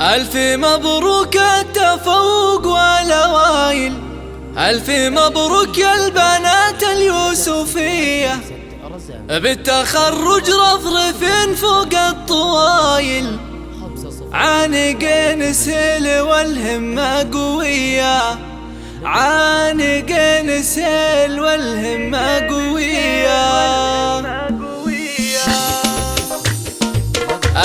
ألف مبروك التفوق والأوائل، ألف مبروك يا البنات اليوسفية، بالتخرج رفرف فوق الطوايل، عانقين سيل والهمة قوية، عانقين سيل والهمة قوية.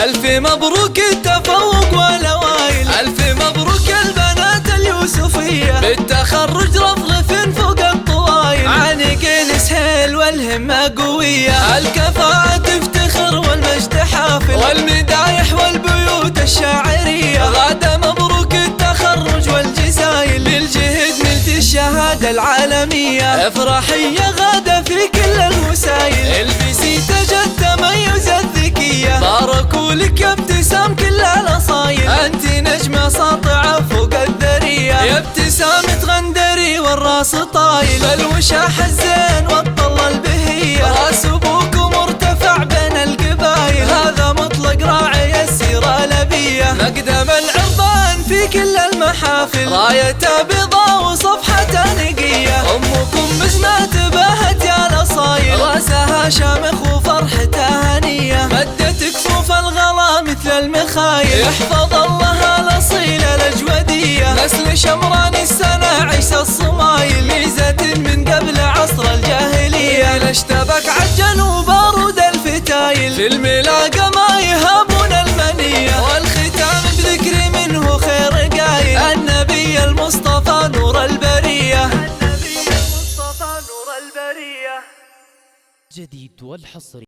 ألف مبروك التفوق والأوائل، ألف مبروك يا البنات اليوسفية، بالتخرج رفرف فوق الطوايل، عانقين سهيل والهمة قوية، الكفاءة تفتخر والمجد حافل، والمدايح والبيوت الشاعرية، غدا مبروك التخرج والجزايل، بالجهد نلت الشهادة العالمية، افرحي يا غدا في كل الوسايل، البسي تاج التميز الذكية، باركوا لك يا ابتسام كل الاصايل، انت نجمة ساطعة فوق الذرية، يا ابتسامة غندري والراس طايل، الوشاح الزين والطلة البهية، راس ابوك مرتفع بين القبايل، هذا مطلق راعي السيرة الابية، مقدم العربان في كل المحافل، رايته بيضاء وصفحته نقية، امكم بسمة بهت يا الاصايل، راسها شامخ وفرحتها هنية، مدت كفوف الغلا مثل المخايل، يحفظ الله الاصيلة الاجودية، نسل شمران السنة عيش الصمايل، ميزة من قبل عصر الجاهلية، الاشتبك عجن وبارود الفتايل، في الملاقة ما يهابون المنية، والختام بذكر منه خير قايل، النبي المصطفى نور البرية، النبي المصطفى نور البرية. جديد والحصري.